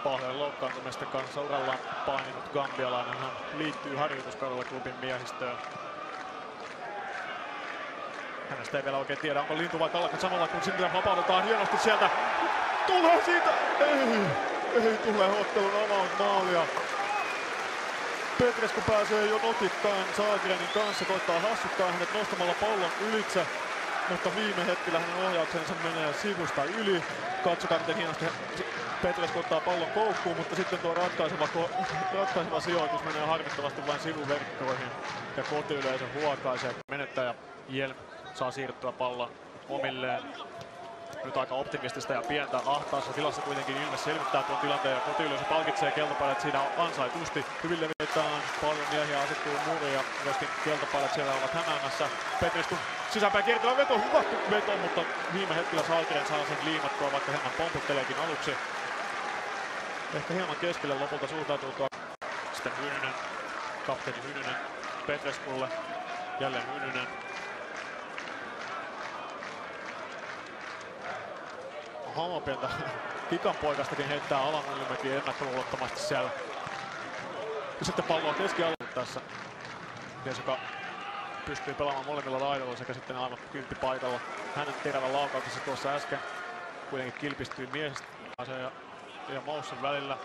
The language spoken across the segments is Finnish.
pahojen loukkaantumisten kanssa urallaan paininut gambialainen. Hän liittyy harjoituskaudella klubin miehistöön. Hänestä ei vielä oikein tiedä, onko Lintu vai Kallakin samalla, kun sinne vapautetaan hienosti sieltä. Tulee siitä! Ei tule ottelun avausmaalia. Petrescu pääsee jo nokittain Sahlgrenin kanssa, koittaa hassuttaa hänet nostamalla pallon ylitse, mutta viime hetkellä hänen ohjauksensa menee sivusta yli. Katsokaa miten hienosti Petrescu ottaa pallon koukkuun, mutta sitten tuo ratkaiseva sijoitus menee harmittavasti vain sivuverkkoihin ja kotiyleisö huokaisee. Menettäjä Hjelm saa siirtyä pallon omilleen. Nyt aika optimistista ja pientä ahtaassa tilassa kuitenkin Ilves selvittää tuon tilanteen ja kotiyleisö palkitsee keltapaidat siinä ansaitusti. Hyvin levitetään, paljon miehiä asettuu muuriin ja myöskin keltapaidat siellä ovat hämäämässä. Petrescu sisäänpäin kiertävä veto, hyvä veto, mutta viime hetkellä Sahlgren saa sen liimattua, vaikka hieman pomputteleekin aluksi. Ehkä hieman keskelle lopulta suhtautuu tuo. Sitten Hynynen, kapteeni Hynynen Petresculle, jälleen Hynynen. Hamapientä kikanpoikastakin heittää Alamyllymäki ennakkoluulottomasti siellä. Ja sitten palloa keskialueella tässä. Mies, joka pystyy pelaamaan molemmilla laidoilla sekä sitten aivan kymppipaikalla. Hänen terävän laukauksessa tuossa äsken kuitenkin kilpistyi miehistä ja Moussen välillä.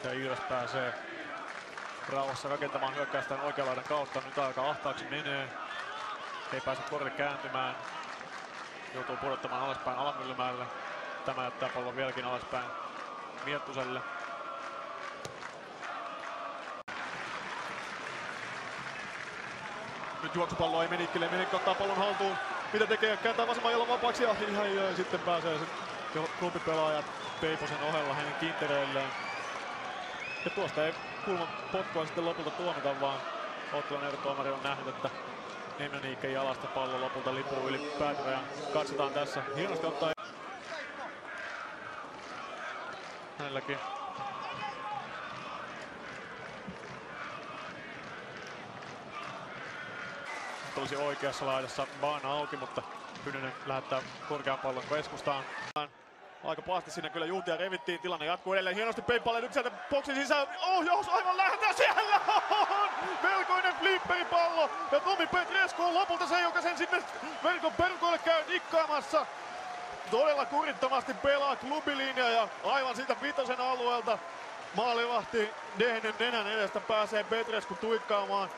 Ja Ilves pääsee rauhassa rakentamaan hyökkäystään oikean laidan kautta. Nyt aika ahtaaksi menee. Ei pääse korille kääntymään. Joutuu pudottamaan alaspäin Alamyllymäelle. Tämä jättää pallon vieläkin alaspäin Miettuselle. Nyt juoksupallo ei Menikkille. Menikki ottaa pallon haltuun. Mitä tekee? Kääntää vasemman jalan vapaaksi ja sitten pääsee jo klubipelaajat Peiposen ohella hänen kintereilleen. Ja tuosta ei kulman potkua sitten lopulta tuomita, vaan ottelun erotuomari on nähnyt, että Emeniikken jalasta pallo lopulta lipuu yli päätyrajan. Katsotaan tässä. Hienosti ottaa hänelläkin. Nyt olisi oikeassa laidassa baana auki, mutta Hynynen lähettää korkean pallon keskustaan. Aika pahasti siinä kyllä Jultia revittiin, tilanne jatkuu edelleen hienosti Peipalle nyt sieltä boksin sisään, ohjaus aivan läheltä, siellä on melkoinen flipperipallo ja Tomi Petrescu on lopulta se, joka sen sinne verkon perukoille käy nikkaamassa. Todella kurittomasti pelaa klubilinja ja aivan siitä vitosen alueelta maalivahti Dehnen nenän edestä pääsee Petrescu tuikkaamaan.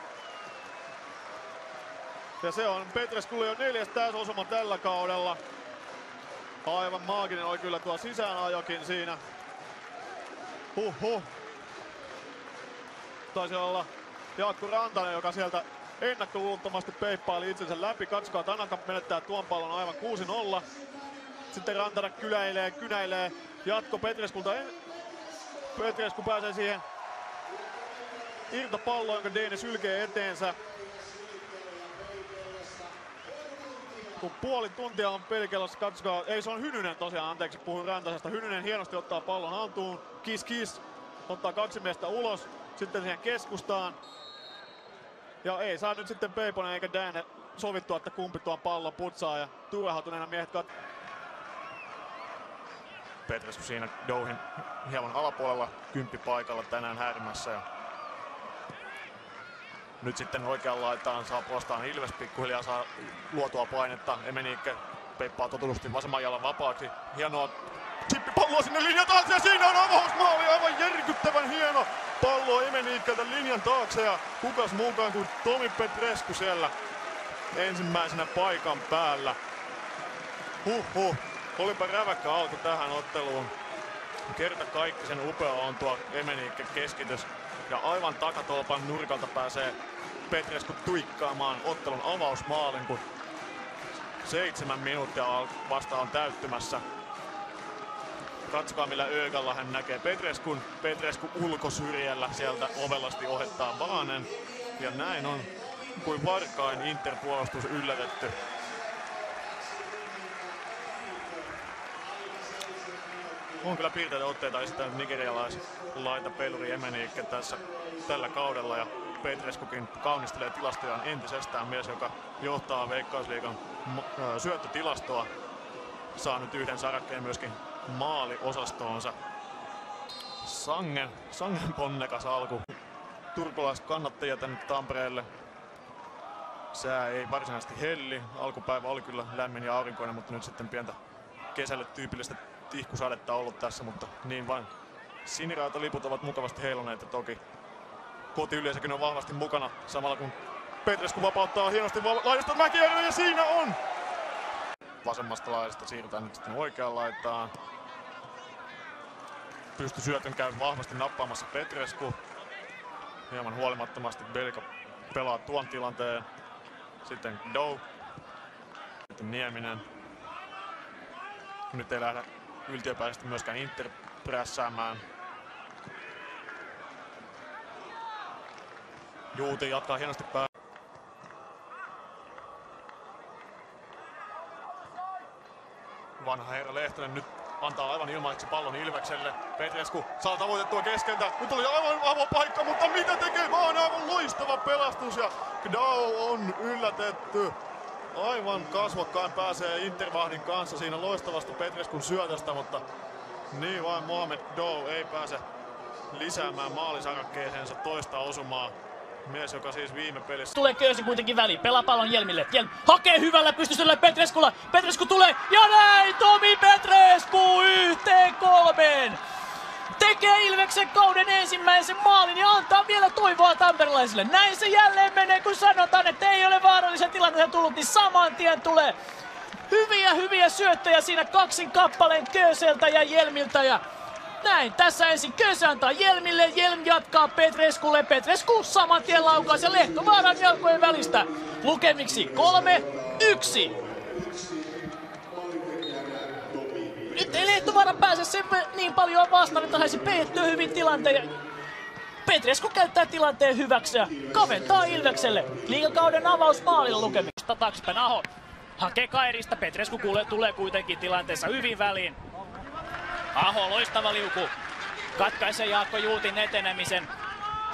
Ja se on Petresculle jo 4. täysosuma tällä kaudella. Aivan maaginen oli kyllä tuo sisäänajokin siinä. Taisi olla Jaakko Rantanen, joka sieltä ennakkoluulottomasti peippaili itsensä läpi. Katsokaa, Tanaka menettää tuon pallon aivan 6-0. Sitten Rantanen kynäilee. Jatko Petresculta. Petrescu pääsee siihen irtopalloon, jonka Deine sylkee eteensä. Kun puoli tuntia on pelikellossa, katsokaa, ei se on Hynynen tosiaan, anteeksi puhun Rantasesta. Hynynen hienosti ottaa pallon haltuun, kiss, ottaa 2 miestä ulos, sitten siihen keskustaan. Ja ei saa nyt sitten Peiponen eikä Däne sovittua, että kumpi tuon pallon putsaa ja turhautuneena miehet Petrescu siinä Douhin hieman alapuolella, kymppipaikalla tänään häirimässä. Ja nyt sitten oikean laitaan saa puolestaan Ilves, pikkuhiljaa saa luotua painetta. Emeniikke peippaa totutusti vasemman jalan vapaaksi. Hienoa chippipalloa sinne linjan taakse ja siinä on avausmaali, aivan järkyttävän hieno pallo Emeniikkeltä linjan taakse ja kukas muukaan kuin Tomi Petrescu siellä ensimmäisenä paikan päällä. Olipa räväkkä alku tähän otteluun. Kerta kaikkisen upea on tuo Emeniikken keskitys ja aivan takatolpan nurkalta pääsee Petrescu tuikkaamaan ottelun avausmaalin, kun 7 minuuttia vasta on täyttymässä. Katsokaa millä öökalla hän näkee Petrescun. Petrescu ulkosyrjällä sieltä ovelasti ohettaa Vaanen. Ja näin on kuin varkain Inter-puolustus yllätetty. On kyllä piirteitä otteita esittänyt nigerialaislaita peluri Emeniikke tässä tällä kaudella. Ja Petrescukin kaunistelee tilastojaan entisestään, mies joka johtaa Veikkausliigan syöttötilastoa. saa nyt yhden sarakkeen myöskin maaliosastoonsa. Sangen ponnekas alku. Turkulaiskannattajia tänne Tampereelle. Sää ei varsinaisesti helli. Alkupäivä oli kyllä lämmin ja aurinkoinen, mutta nyt sitten pientä kesälle tyypillistä tihkusadetta ollut tässä, mutta niin vain. Sinirautaliput ovat mukavasti heiluneet ja toki kotiyleisökin on vahvasti mukana samalla kun Petrescu vapauttaa hienosti laidasta Mäkijärvelle ja siinä on! Vasemmasta laidasta siirrytään nyt sitten oikeaan laitaan. Pystysyötön käy vahvasti nappaamassa Petrescu. Hieman huolimattomasti Belka pelaa tuon tilanteen. Sitten Doe. Sitten Nieminen. Nyt ei lähde yltiöpäisesti myöskään Inter prässäämään. Juuti jatkaa hienosti päälle. Vanha herra Lehtonen nyt antaa aivan ilmaiseksi pallon Ilvekselle. Petrescu saa tavoitettua keskeltä. Nyt oli aivan avopaikka, mutta mitä tekee? Vaan aivan loistava pelastus ja Doe on yllätetty. Aivan kasvokkain pääsee Intervahdin kanssa siinä loistavasta Petrescun syötöstä, mutta niin vain Mohamed Doe ei pääse lisäämään maalisarakkeeseensa toista osumaa. Mies, joka siis viime pelissä tulee köysi kuitenkin väliin, pelaa pallon Jelmille. Jelm hakee hyvällä pystysyllä Petresculla. Petrescu tulee ja näin Tomi Petrescu 1-3. Tekee Ilveksen kauden ensimmäisen maalin ja antaa vielä toivoa tamperelaisille. Näin se jälleen menee, kun sanotaan, että ei ole vaarallisia tilanteita tullut, niin saman tien tulee hyviä syöttöjä siinä kaksin kappaleen Köseltä ja Jelmiltä. Ja näin, tässä ensin Köse antaa Jelmille, Jelm jatkaa Petresculle, Petrescu saman tien laukaus ja Lehtovaaran jalkojen välistä. Lukemiksi 3-1. Nyt ei Lehtovaara pääse sen niin paljon vastaan, että saisi peittyä hyvin tilanteen. Petrescu käyttää tilanteen hyväksi ja kaventaa Ilvekselle. Liigakauden avausmaalilla lukemista taaksepäin Aho. Hakee Kairista, Petrescu tulee kuitenkin tilanteessa hyvin väliin. Aho, loistava liuku. Katkaisee Jaakko Juutin etenemisen.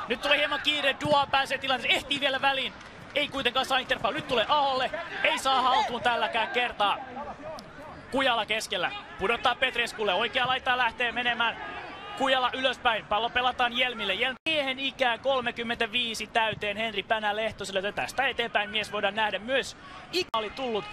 Nyt tulee hieman kiire, Dua pääsee tilanteeseen, ehtii vielä väliin. Ei kuitenkaan saa interfaul. Nyt tulee Aholle, ei saa haltuun tälläkään kertaa. Kujala keskellä, pudottaa Petresculle, oikea laitaa lähtee menemään. Kujala ylöspäin, pallo pelataan Jelmille. Miehen ikää 35 täyteen Henri Pänä Lehtoselle. Tästä eteenpäin mies voidaan nähdä myös. Ikä oli tullut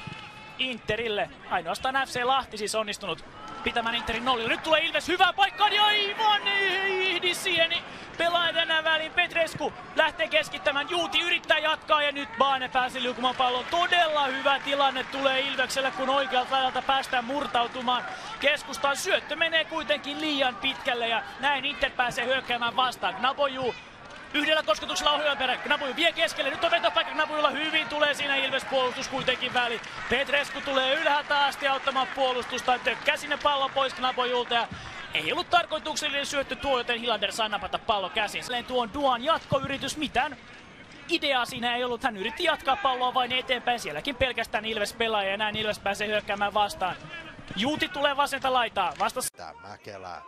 Interille. Ainoastaan FC Lahti siis onnistunut pitämään Interin nollilla. Nyt tulee Ilves hyvään paikkaan ja aivan ihdi siihen. Pelaa tänään väliin. Petrescu lähtee keskittämään. Juuti yrittää jatkaa ja nyt Baane pääsi liukumaan pallon. Todella hyvä tilanne tulee Ilvekselle, kun oikealta laidalta päästään murtautumaan. Keskustaan syöttö menee kuitenkin liian pitkälle ja näin Inter pääsee hyökkäämään vastaan. Gnaboju yhdellä kosketuksella on hyöperä. Gnaboju vie keskelle. Nyt on vetopaikka Gnabojulla. Hyvin tulee siinä Ilves puolustus kuitenkin väliin. Petrescu tulee ylhäältä asti auttamaan puolustusta. Tökkää sinne pallon pois Gnabojulta. Ja ei ollut tarkoituksellinen syöttö tuo, joten Hilander saa napata pallo käsin. Tuon Duan jatkoyritys, mitään ideaa siinä ei ollut. Hän yritti jatkaa palloa vain eteenpäin. Sielläkin pelkästään Ilves pelaaja ja näin Ilves pääsee hyökkäämään vastaan. Juuti tulee vasenta laitaa. Vastassa Mäkelä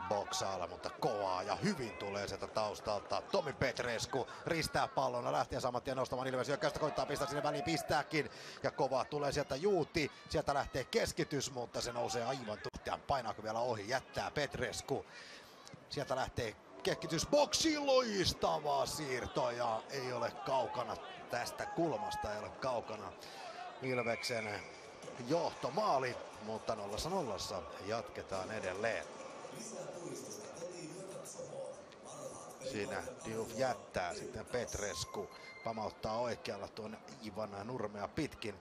boksailla, mutta kovaa ja hyvin tulee sieltä taustalta. Tomi Petrescu ristää pallona, lähtee saman tien nostamaan Ilves hyökkäystä, koittaa pistää sinne väliin, pistääkin. Ja kovaa tulee sieltä Juuti, sieltä lähtee keskitys, mutta se nousee aivan tuhtiaan. Painaako vielä ohi, jättää Petrescu. Sieltä lähtee keskitys boksiin, loistava siirto ja ei ole kaukana tästä kulmasta, ei ole kaukana Ilveksen johtomaali, mutta 0-0 jatketaan edelleen. Siinä Diouf jättää, sitten Petrescu pamauttaa oikealla tuonne Ivan Nurmea pitkin.